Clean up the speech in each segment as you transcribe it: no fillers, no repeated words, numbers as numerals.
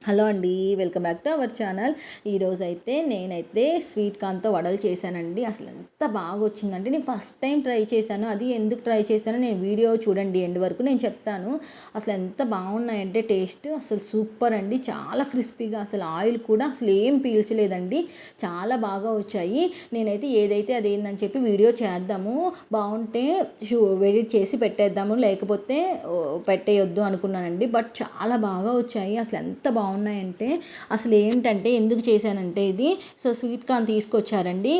Hello అండి, welcome back to our channel. ఈరోజైతే నేనైతే స్వీట్ కార్న్తో వడలు చేశానండి. అసలు ఎంత బాగా వచ్చిందంటే నేను ఫస్ట్ టైం ట్రై చేశాను. అది ఎందుకు ట్రై చేశానో నేను వీడియో చూడండి, ఎండ్ వరకు నేను చెప్తాను. అసలు ఎంత బాగున్నాయంటే టేస్ట్ అసలు సూపర్ అండి. చాలా క్రిస్పీగా, అసలు ఆయిల్ కూడా అసలు ఏం పీల్చలేదండి. చాలా బాగా వచ్చాయి. నేనైతే ఏదైతే అదేందని చెప్పి వీడియో చేద్దాము, బాగుంటే ఎడిట్ చేసి పెట్టేద్దాము, లేకపోతే పెట్టేయొద్దు అనుకున్నానండి. బట్ చాలా బాగా వచ్చాయి. అసలు ఎంత బాగున్నాయంటే, అసలు ఏంటంటే ఎందుకు చేశానంటే ఇది, స్వీట్ కార్న్ తీసుకొచ్చారండి.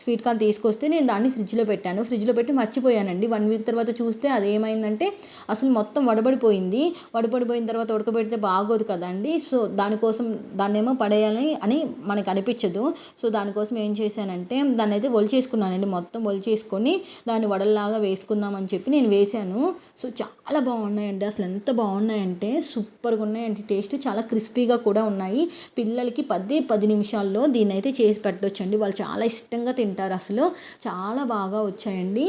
స్వీట్ కార్న్ తీసుకొస్తే నేను దాన్ని ఫ్రిడ్జ్లో పెట్టాను. ఫ్రిడ్జ్లో పెట్టి మర్చిపోయానండి. 1 వీక్ తర్వాత చూస్తే అదేమైందంటే అసలు మొత్తం వడబడిపోయింది. వడబడిపోయిన తర్వాత ఉడకబెడితే బాగోదు కదండి. సో దానికోసం దాన్నేమో పడేయాలి అని మనకు అనిపించదు. సో దానికోసం ఏం చేశానంటే దాన్ని అయితే ఒలిచేసుకున్నానండి. మొత్తం ఒలిచేసుకొని దాన్ని వడల్లాగా వేసుకుందామని చెప్పి నేను వేశాను. సో చాలా బాగున్నాయండి. అసలు ఎంత బాగున్నాయంటే సూపర్గా ఉన్నాయండి. టేస్ట్ చాలా క్రిస్పీగా కూడా ఉన్నాయి. పిల్లలకి 10 నిమిషాల్లో దీన్ని అయితే చేసి పెట్టొచ్చండి. వాళ్ళు చాలా ఇష్టంగా తింటారు. అసలు చాలా బాగా వచ్చాయండి.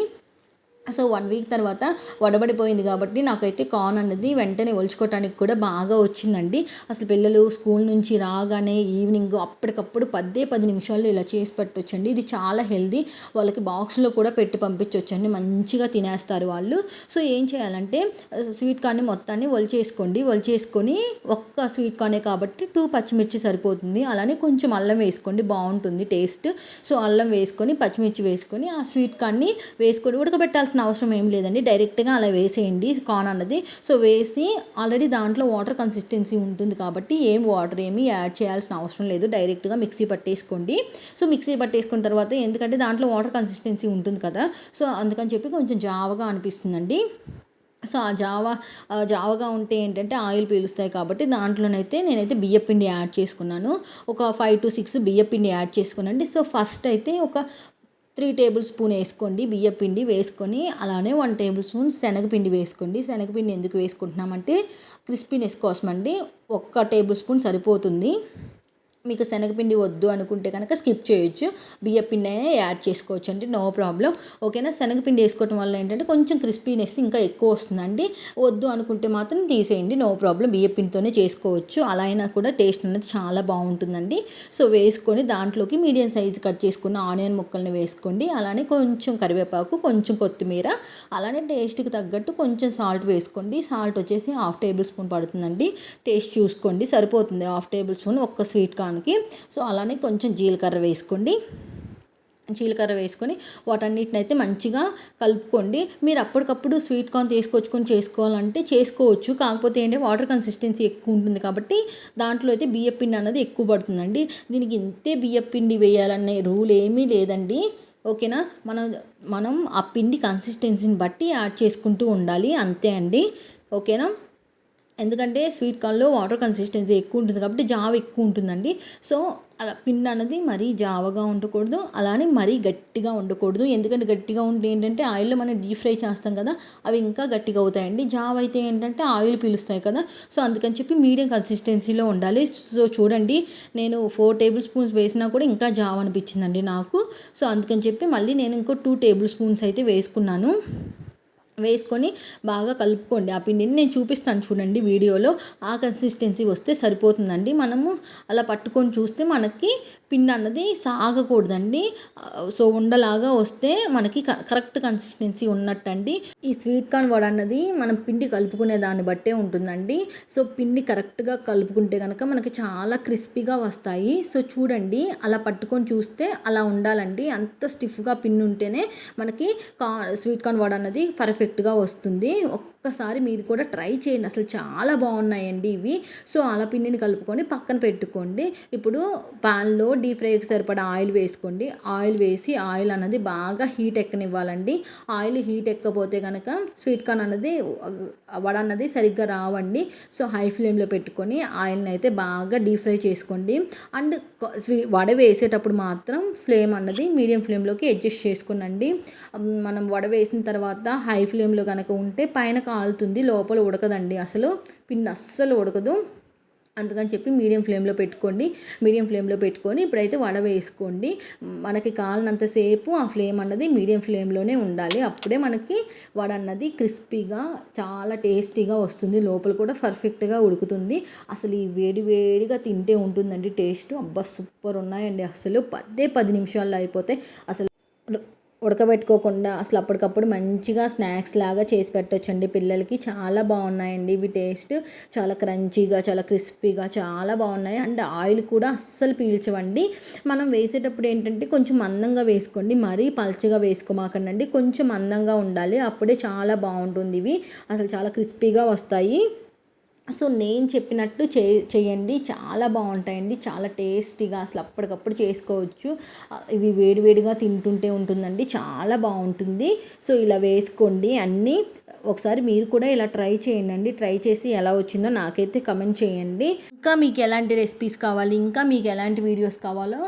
సో 1 వీక్ తర్వాత వడబడిపోయింది కాబట్టి నాకైతే కార్న్ అన్నది వెంటనే ఒలుచుకోవటానికి కూడా బాగా వచ్చిందండి. అసలు పిల్లలు స్కూల్ నుంచి రాగానే ఈవినింగ్ అప్పటికప్పుడు 10 నిమిషాల్లో ఇలా చేసి పెట్టొచ్చండి. ఇది చాలా హెల్దీ. వాళ్ళకి బాక్స్లో కూడా పెట్టి పంపించవచ్చండి. మంచిగా తినేస్తారు వాళ్ళు. సో ఏం చేయాలంటే స్వీట్ కార్న్ని మొత్తాన్ని ఒలిచేసుకొని ఒక్క స్వీట్ కార్నే కాబట్టి 2 పచ్చిమిర్చి సరిపోతుంది. అలానే కొంచెం అల్లం వేసుకోండి, బాగుంటుంది టేస్ట్. సో అల్లం వేసుకొని పచ్చిమిర్చి వేసుకొని ఆ స్వీట్ కార్న్ని వేసుకొని ఉడకబెట్టాల్సిన అవసరం ఏం లేదండి. డైరెక్ట్గా అలా వేసేయండి కార్న్ అన్నది. సో వేసి ఆల్రెడీ దాంట్లో వాటర్ కన్సిస్టెన్సీ ఉంటుంది కాబట్టి వాటర్ ఏమీ యాడ్ చేయాల్సిన అవసరం లేదు. డైరెక్ట్గా మిక్సీ పట్టేసుకోండి. సో మిక్సీ పట్టేసుకున్న తర్వాత, ఎందుకంటే దాంట్లో వాటర్ కన్సిస్టెన్సీ ఉంటుంది కదా, సో అందుకని చెప్పి కొంచెం జావగా అనిపిస్తుందండి. సో ఆ జావగా ఉంటే ఏంటంటే ఆయిల్ పీలుస్తాయి కాబట్టి దాంట్లోనైతే నేనైతే బియ్యపిండి యాడ్ చేసుకున్నాను. ఒక 5 to 6 బియ్యపిండి యాడ్ చేసుకున్నాండి. సో ఫస్ట్ అయితే ఒక 3 టేబుల్ స్పూన్ వేసుకోండి బియ్యపిండి వేసుకొని, అలానే 1 టేబుల్ స్పూన్ శనగపిండి వేసుకోండి. శనగపిండి ఎందుకు వేసుకుంటున్నామంటే క్రిస్పీనెస్ కోసం అండి. 1 టేబుల్ స్పూన్ సరిపోతుంది. మీకు శనగపిండి వద్దు అనుకుంటే కనుక స్కిప్ చేయొచ్చు, బియ్యపిండి యాడ్ చేసుకోవచ్చు అండి, నో ప్రాబ్లం. ఓకేనా. శనగపిండి వేసుకోవటం వల్ల ఏంటంటే కొంచెం క్రిస్పీనెస్ ఇంకా ఎక్కువ వస్తుందండి. వద్దు అనుకుంటే మాత్రం తీసేయండి, నో ప్రాబ్లం. బియ్యపిండితోనే చేసుకోవచ్చు. అలా అయినా కూడా టేస్ట్ అనేది చాలా బాగుంటుందండి. సో వేసుకొని దాంట్లోకి మీడియం సైజు కట్ చేసుకున్న ఆనియన్ ముక్కల్ని వేసుకోండి. అలానే కొంచెం కరివేపాకు, కొంచెం కొత్తిమీర, అలానే టేస్ట్కి తగ్గట్టు కొంచెం సాల్ట్ వేసుకోండి. సాల్ట్ వచ్చేసి 1/2 టేబుల్ స్పూన్ పడుతుందండి. టేస్ట్ చూసుకోండి, సరిపోతుంది 1/2 టేబుల్ స్పూన్ ఒక్క స్వీట్ కార్న్. సో అలానే కొంచెం జీలకర్ర వేసుకోండి. జీలకర్ర వేసుకొని వాటన్నిటిని అయితే మంచిగా కలుపుకోండి. మీరు అప్పటికప్పుడు స్వీట్ కార్న్ తీసుకొచ్చుకొని చేసుకోవాలంటే చేసుకోవచ్చు. కాకపోతే ఏంటంటే వాటర్ కన్సిస్టెన్సీ ఎక్కువ ఉంటుంది కాబట్టి దాంట్లో అయితే బియ్యపిండి అన్నది ఎక్కువ పడుతుందండి. దీనికి ఇంతే బియ్యపిండి వేయాలనే రూల్ ఏమీ లేదండి. ఓకేనా. మనం ఆ పిండి కన్సిస్టెన్సీని బట్టి యాడ్ చేసుకుంటూ ఉండాలి, అంతే అండి. ఓకేనా. ఎందుకంటే స్వీట్ కార్న్లో వాటర్ కన్సిస్టెన్సీ ఎక్కువ ఉంటుంది కాబట్టి జావ ఎక్కువ ఉంటుందండి. సో అలా పిండి అన్నది మరీ జావగా ఉండకూడదు, అలానే మరీ గట్టిగా ఉండకూడదు. ఎందుకంటే గట్టిగా ఉంటే ఏంటంటే ఆయిల్లో మనం డీప్ ఫ్రై చేస్తాం కదా, అవి ఇంకా గట్టిగా అవుతాయండి. జావ అయితే ఏంటంటే ఆయిల్ పీలుస్తాయి కదా, సో అందుకని చెప్పి మీడియం కన్సిస్టెన్సీలో ఉండాలి. సో చూడండి, నేను 4 టేబుల్ స్పూన్స్ వేసినా కూడా ఇంకా జావ అనిపించిందండి నాకు. సో అందుకని చెప్పి మళ్ళీ నేను ఇంకో 2 టేబుల్ స్పూన్స్ అయితే వేసుకున్నాను. వేసుకొని బాగా కలుపుకోండి. ఆ పిండిని నేను చూపిస్తాను చూడండి వీడియోలో. ఆ కన్సిస్టెన్సీ వస్తే సరిపోతుందండి. మనము అలా పట్టుకొని చూస్తే మనకి పిండి అన్నది సాగకూడదండి. సో ఉండలాగా వస్తే మనకి కరెక్ట్ కన్సిస్టెన్సీ ఉన్నట్టండి. ఈ స్వీట్ కార్న్ వడ అన్నది మనం పిండి కలుపుకునే దాన్ని బట్టే ఉంటుందండి. సో పిండి కరెక్ట్గా కలుపుకుంటే కనుక మనకి చాలా క్రిస్పీగా వస్తాయి. సో చూడండి, అలా పట్టుకొని చూస్తే అలా ఉండాలండి. అంత స్టిఫ్గా పిండి ఉంటేనే మనకి స్వీట్ కార్న్ వడ అన్నది పర్ఫెక్ట్గా వస్తుంది. ఒక్కసారి మీరు కూడా ట్రై చేయండి, అసలు చాలా బాగున్నాయండి ఇవి. సో అలా పిండిని కలుపుకొని పక్కన పెట్టుకోండి. ఇప్పుడు పాన్లో డీప్ ఫ్రైకి సరిపడా ఆయిల్ వేసుకోండి. ఆయిల్ వేసి ఆయిల్ అన్నది బాగా హీట్ ఎక్కనివ్వాలండి. ఆయిల్ హీట్ ఎక్కకపోతే కనుక స్వీట్ కార్న్ అన్నది వడ అన్నది సరిగ్గా రావండి. సో హై ఫ్లేమ్లో పెట్టుకొని ఆయిల్ని అయితే బాగా డీప్ ఫ్రై చేసుకోండి. అండ్ వడ వేసేటప్పుడు మాత్రం ఫ్లేమ్ అన్నది మీడియం ఫ్లేమ్లోకి అడ్జస్ట్ చేసుకునండి. మనం వడ వేసిన తర్వాత హై ఫ్లేమ్లో కనుక ఉంటే పైన కాలుతుంది, లోపల ఉడకదండి. అసలు పిండి అస్సలు ఉడకదు. అందుకని చెప్పి మీడియం ఫ్లేమ్లో పెట్టుకోండి. మీడియం ఫ్లేమ్లో పెట్టుకొని ఇప్పుడైతే వడ వేసుకోండి. మనకి కాలనంతసేపు ఆ ఫ్లేమ్ అన్నది మీడియం ఫ్లేమ్లోనే ఉండాలి. అప్పుడే మనకి వడ అన్నది క్రిస్పీగా చాలా టేస్టీగా వస్తుంది. లోపల కూడా పర్ఫెక్ట్గా ఉడుకుతుంది. అసలు ఈ వేడి వేడిగా తింటే ఉంటుందండి టేస్ట్. అబ్బా సూపర్ ఉన్నాయండి. అసలు 10 నిమిషాల్లో అయిపోతాయి. అసలు ఉడకబెట్టుకోకుండా అసలు అప్పటికప్పుడు మంచిగా స్నాక్స్ లాగా చేసి పెట్టొచ్చండి పిల్లలకి. చాలా బాగున్నాయండి ఇవి. టేస్ట్ చాలా క్రంచీగా, చాలా క్రిస్పీగా చాలా బాగున్నాయి. అండ్ ఆయిల్ కూడా అస్సలు పీల్చవండి. మనం వేసేటప్పుడు ఏంటంటే కొంచెం మందంగా వేసుకోండి, మరీ పల్చగా వేసుకోమాకండి. కొంచెం మందంగా ఉండాలి, అప్పుడే చాలా బాగుంటుంది. ఇవి అసలు చాలా క్రిస్పీగా వస్తాయి. సో నేను చెప్పినట్టు చేయండి, చాలా బాగుంటాయండి. చాలా టేస్టీగా అసలు అప్పటికప్పుడు చేసుకోవచ్చు. ఇవి వేడివేడిగా తింటుంటే ఉంటుందండి, చాలా బాగుంటుంది. సో ఇలా వేసుకోండి అన్నీ. ఒకసారి మీరు కూడా ఇలా ట్రై చేయండి. ట్రై చేసి ఎలా వచ్చిందో నాకైతే కమెంట్ చేయండి. ఇంకా మీకు ఎలాంటి రెసిపీస్ కావాలి, ఇంకా మీకు ఎలాంటి వీడియోస్ కావాలో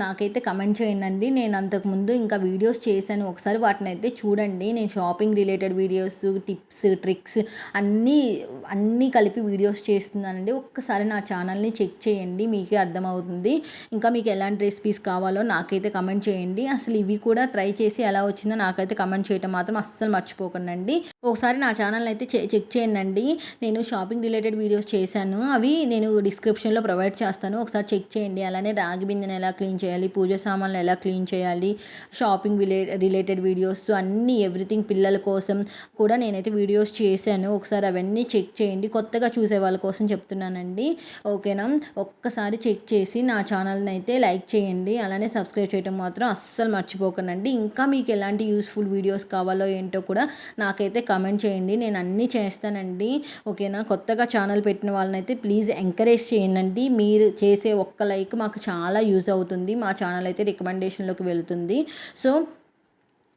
నాకైతే కమెంట్ చేయండి. నేను అంతకుముందు ఇంకా వీడియోస్ చేశాను, ఒకసారి వాటిని అయితే చూడండి. నేను shopping related videos, tips, tricks అన్నీ కలిపి వీడియోస్ చేస్తున్నానండి. ఒక్కసారి నా ఛానల్ని చెక్ చేయండి, మీకే అర్థమవుతుంది. ఇంకా మీకు ఎలాంటి రెసిపీస్ కావాలో నాకైతే కమెంట్ చేయండి. అసలు ఇవి కూడా ట్రై చేసి ఎలా వచ్చిందో నాకైతే కమెంట్ చేయడం మాత్రం అస్సలు మర్చిపోకండి. ఒకసారి నా ఛానల్ అయితే చెక్ చేయండి. నేను షాపింగ్ రిలేటెడ్ వీడియోస్ చేశాను, అవి నేను డిస్క్రిప్షన్లో ప్రొవైడ్ చేస్తాను, ఒకసారి చెక్ చేయండి. అలానే రాగి బిందెను ఎలా క్లీన్ చేయాలి, పూజ సామాన్లు ఎలా క్లీన్ చేయాలి, షాపింగ్ రిలేటెడ్ వీడియోస్ అన్నీ ఎవ్రీథింగ్ పిల్లల కోసం కూడా నేనైతే వీడియోస్ చేశాను. ఒకసారి అవన్నీ చెక్ చేయండి. కొత్తగా చూసే వాళ్ళ కోసం చెప్తున్నానండి, ఓకేనా. ఒక్కసారి చెక్ చేసి నా ఛానల్ని అయితే లైక్ చేయండి. అలానే సబ్స్క్రైబ్ చేయడం మాత్రం అస్సలు మర్చిపోకండి. ఇంకా మీకు ఎలాంటి యూస్ఫుల్ వీడియోస్ కావాలో ఏంటో కూడా నాకైతే కమెంట్ చేయండి, నేను అన్నీ చేస్తానండి, ఓకేనా. కొత్తగా ఛానల్ పెట్టిన వాళ్ళనైతే ప్లీజ్ ఎంకరేజ్ చేయండి. మీరు చేసే ఒక్క లైక్ మాకు చాలా యూజ్ అవుతుంది, మా ఛానల్ అయితే రికమెండేషన్లోకి వెళ్తుంది. సో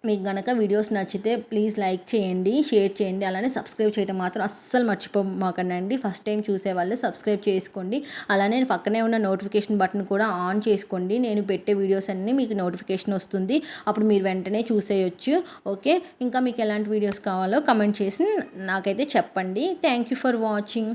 మీకు కనుక వీడియోస్ నచ్చితే ప్లీజ్ లైక్ చేయండి, షేర్ చేయండి. అలానే సబ్స్క్రైబ్ చేయడం మాత్రం అస్సలు మర్చిపోమాకండి. ఫస్ట్ టైం చూసే వాళ్ళు సబ్స్క్రైబ్ చేసుకోండి. అలానే పక్కనే ఉన్న నోటిఫికేషన్ బటన్ కూడా ఆన్ చేసుకోండి. నేను పెట్టే వీడియోస్ అన్నీ మీకు నోటిఫికేషన్ వస్తుంది, అప్పుడు మీరు వెంటనే చూసేయచ్చు, ఓకే. ఇంకా మీకు ఎలాంటి వీడియోస్ కావాలో కమెంట్ చేసి నాకైతే చెప్పండి. Thank you for watching.